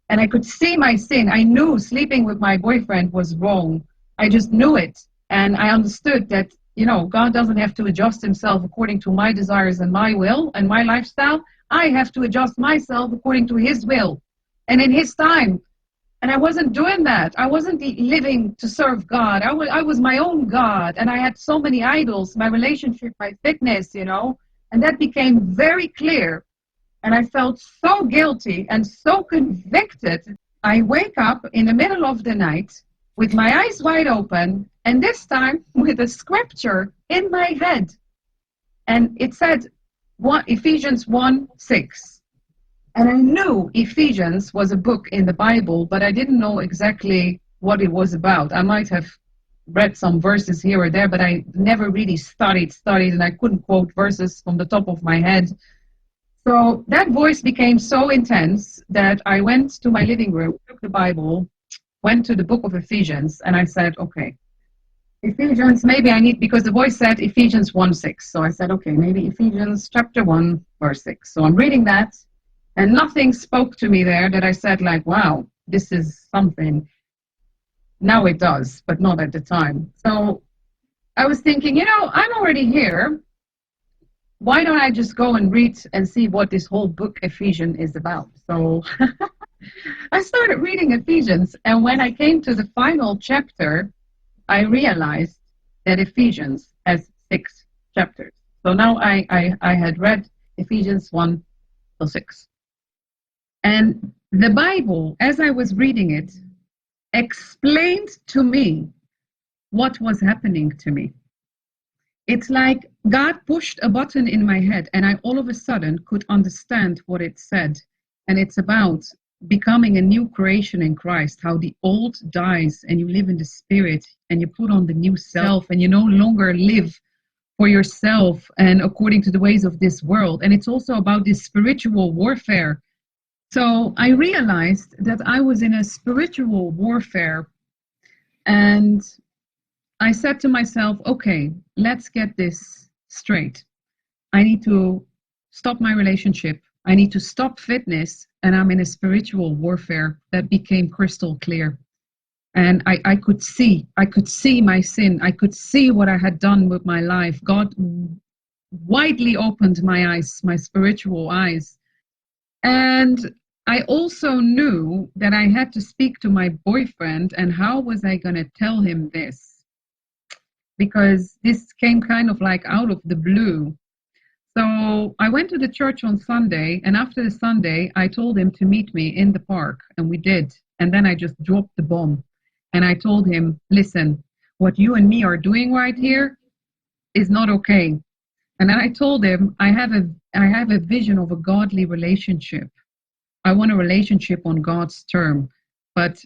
And I could see my sin. I knew sleeping with my boyfriend was wrong. I just knew it. And I understood that, God doesn't have to adjust himself according to my desires and my will and my lifestyle. I have to adjust myself according to his will and in his time. And I wasn't doing that. I wasn't living to serve God. I was my own God. And I had so many idols, my relationship, my fitness, and that became very clear. And I felt so guilty and so convicted. I wake up in the middle of the night with my eyes wide open, and this time with a scripture in my head. And it said Ephesians 1:6. And I knew Ephesians was a book in the Bible, but I didn't know exactly what it was about. I might have read some verses here or there, but I never really studied, and I couldn't quote verses from the top of my head. So that voice became so intense that I went to my living room, took the Bible, went to the book of Ephesians, and I said, okay, Ephesians, maybe I need, because the voice said Ephesians 1:6. So I said, okay, maybe Ephesians chapter 1, verse 6. So I'm reading that, and nothing spoke to me there that I said, like, wow, this is something. Now it does, but not at the time. So I was thinking, I'm already here. Why don't I just go and read and see what this whole book Ephesians is about? So I started reading Ephesians, and when I came to the final chapter, I realized that Ephesians has 6 chapters. So now I had read Ephesians 1 to 6. And the Bible, as I was reading it, explained to me what was happening to me. It's like God pushed a button in my head, and I all of a sudden could understand what it said. And it's about becoming a new creation in Christ, how the old dies and you live in the spirit and you put on the new self, and you no longer live for yourself and according to the ways of this world. And it's also about this spiritual warfare. So I realized that I was in a spiritual warfare, and I said to myself, okay, let's get this straight. I need to stop my relationship. I need to stop fitness, and I'm in a spiritual warfare that became crystal clear. And I could see my sin. I could see what I had done with my life. God widely opened my eyes, my spiritual eyes. And I also knew that I had to speak to my boyfriend, and how was I going to tell him this? Because this came kind of like out of the blue. So I went to the church on Sunday, and after the Sunday, I told him to meet me in the park, and we did. And then I just dropped the bomb. And I told him, listen, what you and me are doing right here is not okay. And then I told him, I have a vision of a godly relationship. I want a relationship on God's term. But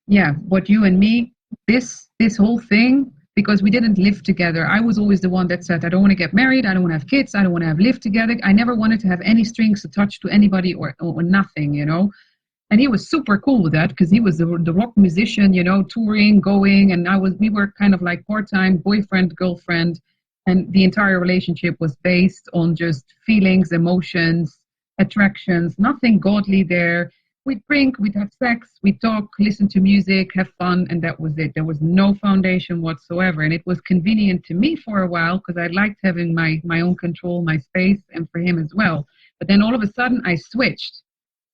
yeah, what you and me, this whole thing, because we didn't live together. I was always the one that said, I don't want to get married. I don't want to have kids. I don't want to have lived together. I never wanted to have any strings attached to anybody or nothing, And he was super cool with that, because he was the rock musician, touring, going. And we were kind of like part-time boyfriend, girlfriend. And the entire relationship was based on just feelings, emotions, attractions, nothing godly there. We'd drink, we'd have sex, we'd talk, listen to music, have fun, and that was it. There was no foundation whatsoever. And it was convenient to me for a while, because I liked having my own control, my space, and for him as well. But then all of a sudden I switched.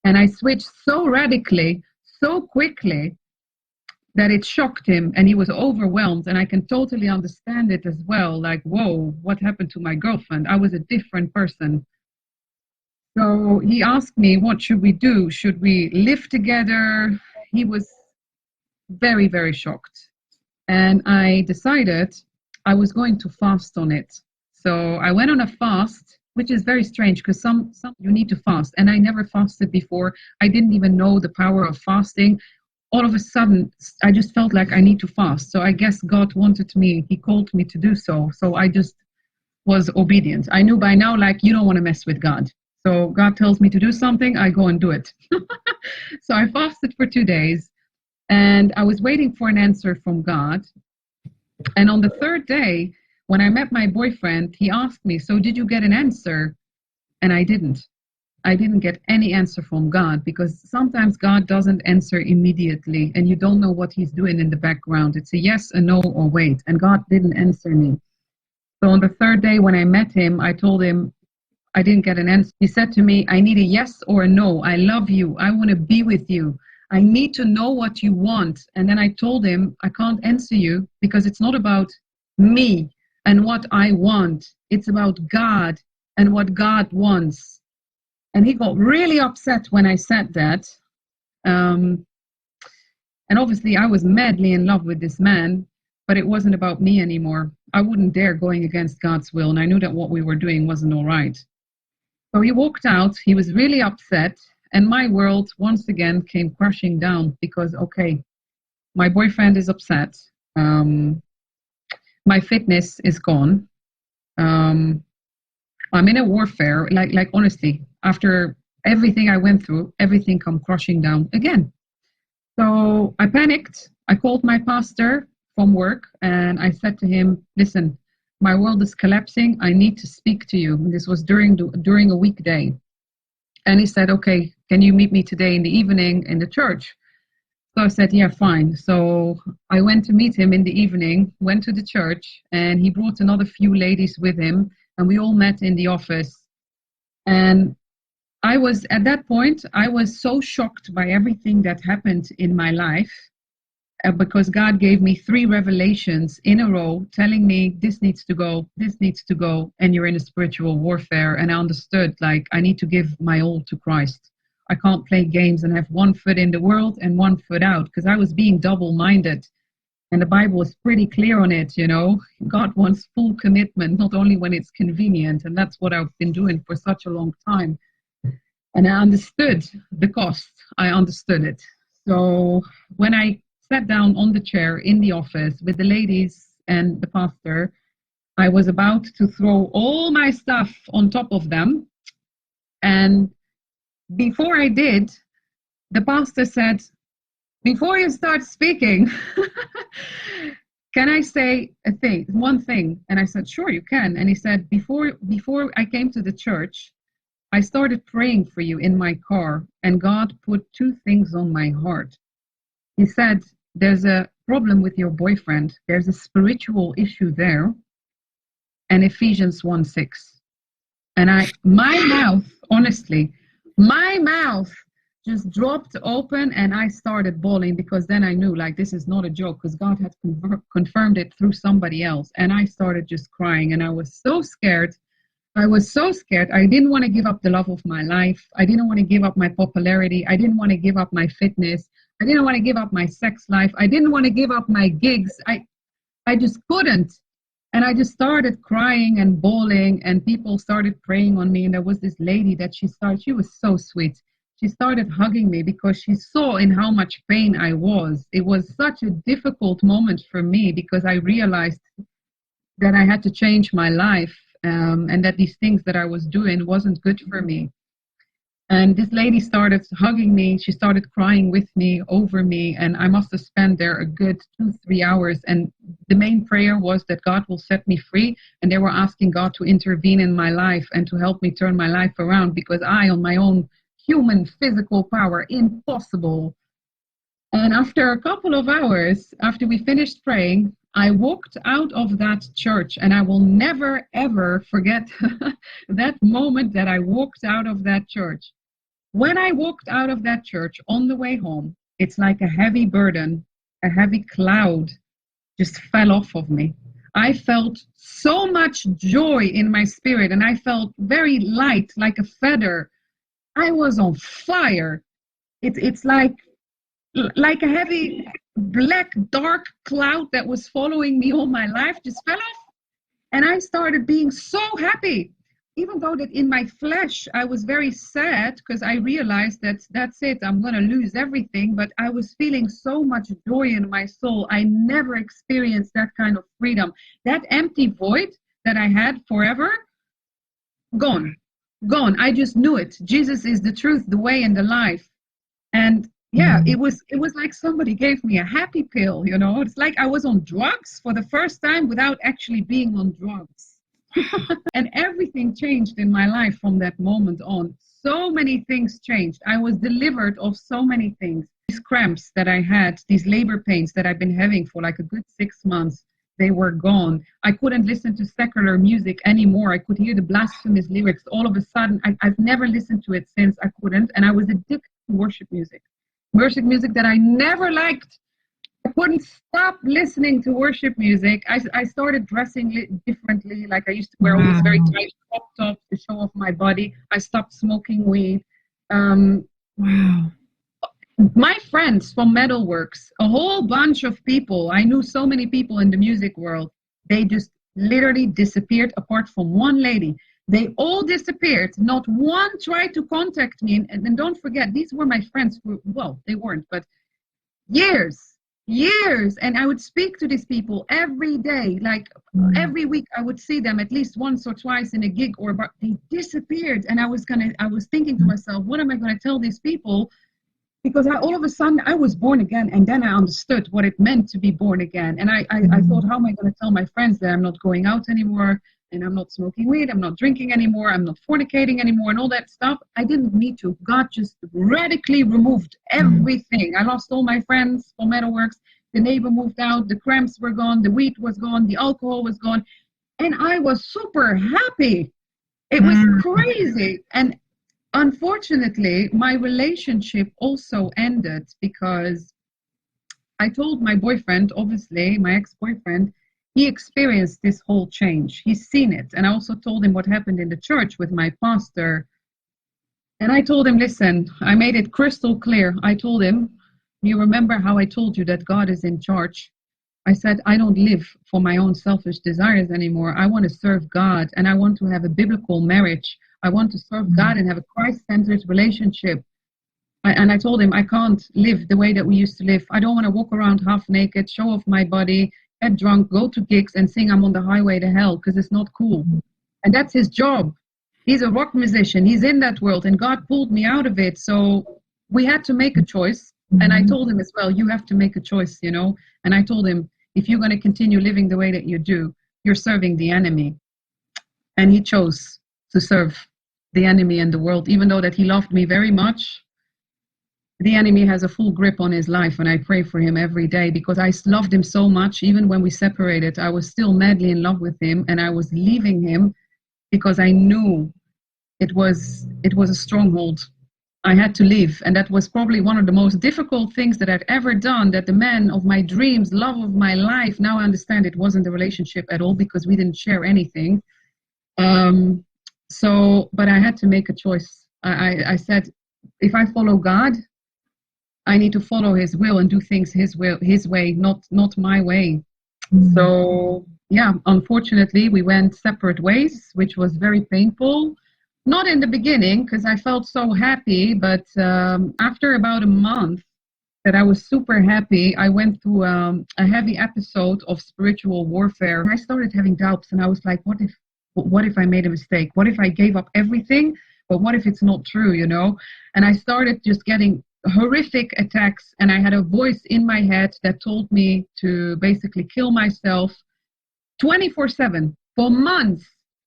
And I switched so radically, so quickly, that it shocked him, and he was overwhelmed. And I can totally understand it as well. Like, whoa, what happened to my girlfriend? I was a different person. So he asked me, what should we do? Should we live together? He was very, very shocked. And I decided I was going to fast on it. So I went on a fast, which is very strange, because some you need to fast. And I never fasted before. I didn't even know the power of fasting. All of a sudden, I just felt like I need to fast. So I guess God wanted me. He called me to do so. So I just was obedient. I knew by now, like, you don't want to mess with God. So God tells me to do something, I go and do it. So I fasted for 2 days, and I was waiting for an answer from God. And on the third day, when I met my boyfriend, he asked me, so did you get an answer? And I didn't. I didn't get any answer from God, because sometimes God doesn't answer immediately and you don't know what he's doing in the background. It's a yes, a no, or wait. And God didn't answer me. So on the third day, when I met him, I told him I didn't get an answer. He said to me, I need a yes or a no. I love you. I want to be with you. I need to know what you want. And then I told him, I can't answer you, because it's not about me and what I want. It's about God and what God wants. And he got really upset when I said that. And obviously I was madly in love with this man, but it wasn't about me anymore. I wouldn't dare going against God's will. And I knew that what we were doing wasn't all right. So he walked out. He was really upset. And my world once again came crashing down, because, okay, my boyfriend is upset. My fitness is gone. I'm in a warfare, like honestly, after everything I went through, everything come crashing down again. So I panicked. I called my pastor from work, and I said to him, listen, my world is collapsing. I need to speak to you. This was during a weekday. And he said, okay, can you meet me today in the evening in the church? So I said, yeah, fine. So I went to meet him in the evening, went to the church, and he brought another few ladies with him, and we all met in the office. And I was, at that point, I was so shocked by everything that happened in my life, because God gave me 3 revelations in a row telling me this needs to go, and you're in a spiritual warfare. And I understood, like, I need to give my all to Christ. I can't play games and have one foot in the world and one foot out, because I was being double-minded. And the Bible is pretty clear on it, you know. God wants full commitment, not only when it's convenient. And that's what I've been doing for such a long time. And I understood the cost. I understood it. So when I sat down on the chair in the office with the ladies and the pastor, I was about to throw all my stuff on top of them. And before I did, the pastor said, before you start speaking, can I say one thing? And I said, sure, you can. And he said, before I came to the church, I started praying for you in my car, and God put 2 things on my heart. He said, there's a problem with your boyfriend. There's a spiritual issue there. And Ephesians 1:6. And my mouth, honestly, my mouth just dropped open, and I started bawling, because then I knew, like, this is not a joke, because God had confirmed it through somebody else. And I started just crying, and I was so scared. I was so scared. I didn't want to give up the love of my life. I didn't want to give up my popularity. I didn't want to give up my fitness. I didn't want to give up my sex life. I didn't want to give up my gigs. I just couldn't. And I just started crying and bawling, and people started praying on me. And there was this lady that she was so sweet. She started hugging me because she saw in how much pain I was. It was such a difficult moment for me, because I realized that I had to change my life, and that these things that I was doing wasn't good for me. And this lady started hugging me. She started crying with me, over me, and I must have spent there a good 2-3 hours. And the main prayer was that God will set me free, and they were asking God to intervene in my life and to help me turn my life around, because I, on my own human physical power, impossible. And after a couple of hours, after we finished praying, I walked out of that church, and I will never, ever forget that moment that I walked out of that church. When I walked out of that church on the way home, it's like a heavy burden, a heavy cloud just fell off of me. I felt so much joy in my spirit, and I felt very light, like a feather. I was on fire. It's like a heavy black dark cloud that was following me all my life just fell off, and I started being so happy, even though that in my flesh I was very sad, because I realized that that's it, I'm gonna lose everything. But I was feeling so much joy in my soul. I never experienced that kind of freedom. That empty void that I had forever, gone. I just knew it. Jesus is the truth, the way, and the life. And yeah, it was like somebody gave me a happy pill, you know. It's like I was on drugs for the first time without actually being on drugs. And everything changed in my life from that moment on. So many things changed. I was delivered of so many things. These cramps that I had, these labor pains that I've been having for like a good 6 months, they were gone. I couldn't listen to secular music anymore. I could hear the blasphemous lyrics. All of a sudden, I've never listened to it since. I couldn't. And I was addicted to worship music that I never liked. I couldn't stop listening to worship music. I started dressing differently. Like I used to wear all these very tight crop tops to show off my body. I stopped smoking weed. My friends from Metalworks, a whole bunch of people, I knew so many people in the music world, they just literally disappeared apart from one lady. They all disappeared. Not one tried to contact me. And don't forget, these were my friends for, well, they weren't, but years. And I would speak to these people every day. Like every week I would see them at least once or twice in a gig, or they disappeared. And I was thinking to myself, what am I going to tell these people because all of a sudden I was born again, and then I understood what it meant to be born again. And I thought, how am I going to tell my friends that I'm not going out anymore, and I'm not smoking weed, I'm not drinking anymore, I'm not fornicating anymore, and all that stuff? I didn't need to. God just radically removed everything. I lost all my friends from Metalworks. The neighbor moved out, the cramps were gone, the weed was gone, the alcohol was gone, and I was super happy. It was crazy. And unfortunately, my relationship also ended because I told my boyfriend, obviously, my ex-boyfriend, he experienced this whole change. He's seen it. And I also told him what happened in the church with my pastor. And I told him, listen, I made it crystal clear. I told him, you remember how I told you that God is in charge? I said, I don't live for my own selfish desires anymore. I want to serve God, and I want to have a biblical marriage. I want to serve God and have a Christ-centered relationship. And I told him, I can't live the way that we used to live. I don't want to walk around half naked, show off my body, get drunk, go to gigs and sing I'm on the highway to hell, because it's not cool. And that's his job. He's a rock musician. He's in that world, and God pulled me out of it. So we had to make a choice. And I told him as well, you have to make a choice, you know. And I told him, if you're going to continue living the way that you do, you're serving the enemy. And he chose to serve the enemy and the world, even though that he loved me very much. The enemy has a full grip on his life, and I pray for him every day, because I loved him so much. Even when we separated, I was still madly in love with him, and I was leaving him because I knew it was a stronghold. I had to leave, and that was probably one of the most difficult things that I'd ever done, that the man of my dreams, love of my life, now I understand it wasn't a relationship at all, because we didn't share anything. But I had to make a choice. I said, if I follow God, I need to follow his will and do things his way, not my way. So yeah, unfortunately, we went separate ways, which was very painful. Not in the beginning, because I felt so happy, but after about a month that I was super happy, I went through a heavy episode of spiritual warfare. I started having doubts, and I was like, what if I made a mistake? What if I gave up everything? But what if it's not true, you know? And I started just getting horrific attacks, and I had a voice in my head that told me to basically kill myself 24/7 for months.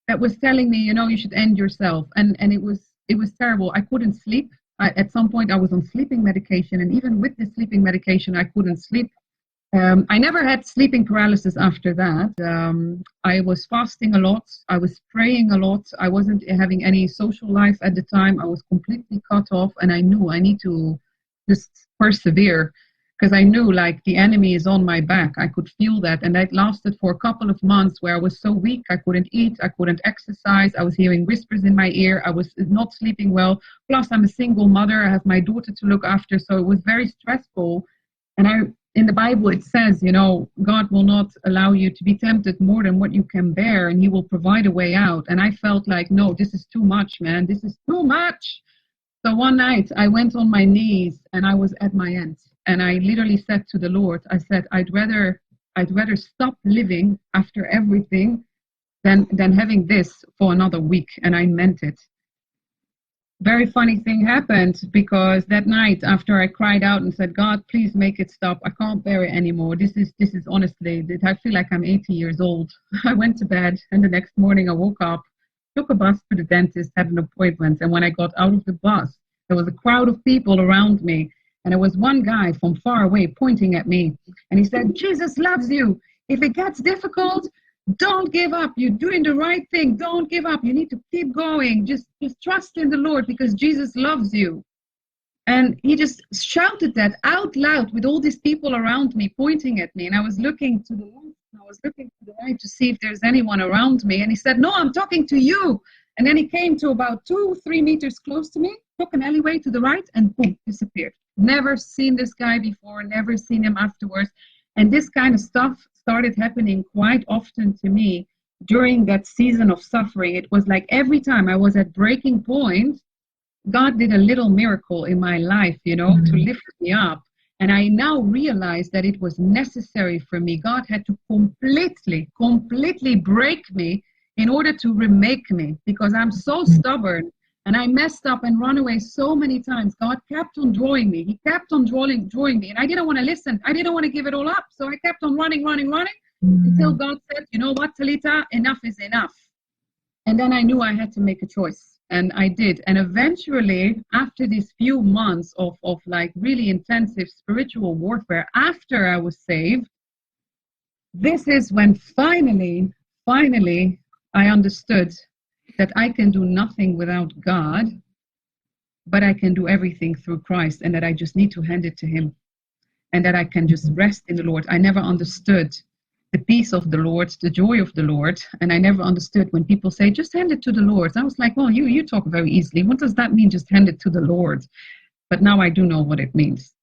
That was telling me, you know, you should end yourself. And it was terrible. I couldn't sleep. At some point I was on sleeping medication, and even with the sleeping medication I couldn't sleep. I never had sleeping paralysis after that. I was fasting a lot. I was praying a lot. I wasn't having any social life at the time. I was completely cut off, and I knew I need to just persevere, because I knew, like, the enemy is on my back. I could feel that. And that lasted for a couple of months, where I was so weak. I couldn't eat. I couldn't exercise. I was hearing whispers in my ear. I was not sleeping well. Plus, I'm a single mother. I have my daughter to look after. So it was very stressful. And in the Bible, it says, you know, God will not allow you to be tempted more than what you can bear, and he will provide a way out. And I felt like, no, this is too much, man. This is too much. So one night I went on my knees, and I was at my end. And I literally said to the Lord, I said, I'd rather stop living after everything than having this for another week. And I meant it. Very funny thing happened, because that night, after I cried out and said, God, please make it stop. I can't bear it anymore. This is honestly, I feel like I'm 80 years old. I went to bed, and the next morning I woke up, took a bus to the dentist, had an appointment. And when I got out of the bus, there was a crowd of people around me. And there was one guy from far away pointing at me. And he said, Jesus loves you. If it gets difficult, don't give up. You're doing the right thing. Don't give up. You need to keep going. Just trust in the Lord, because Jesus loves you. And he just shouted that out loud with all these people around me pointing at me. And I was looking to the left, and I was looking to the right to see if there's anyone around me. And he said, no, I'm talking to you. And then he came to about 2-3 meters close to me, took an alleyway to the right, and boom, disappeared. Never seen this guy before, never seen him afterwards. And this kind of stuff started happening quite often to me during that season of suffering. It was like every time I was at breaking point, God did a little miracle in my life, you know, to lift me up. And I now realize that it was necessary for me. God had to completely break me in order to remake me, because I'm so stubborn. And I messed up and run away so many times. God kept on drawing me. He kept on drawing me. And I didn't want to listen. I didn't want to give it all up. So I kept on running until God said, you know what, Talitha, enough is enough. And then I knew I had to make a choice. And I did. And eventually, after these few months of like really intensive spiritual warfare, after I was saved, this is when finally, I understood that I can do nothing without God, but I can do everything through Christ, and that I just need to hand it to him, and that I can just rest in the Lord. I never understood the peace of the Lord, the joy of the Lord, and I never understood when people say, just hand it to the Lord. I was like, well, you talk very easily. What does that mean, just hand it to the Lord? But now I do know what it means.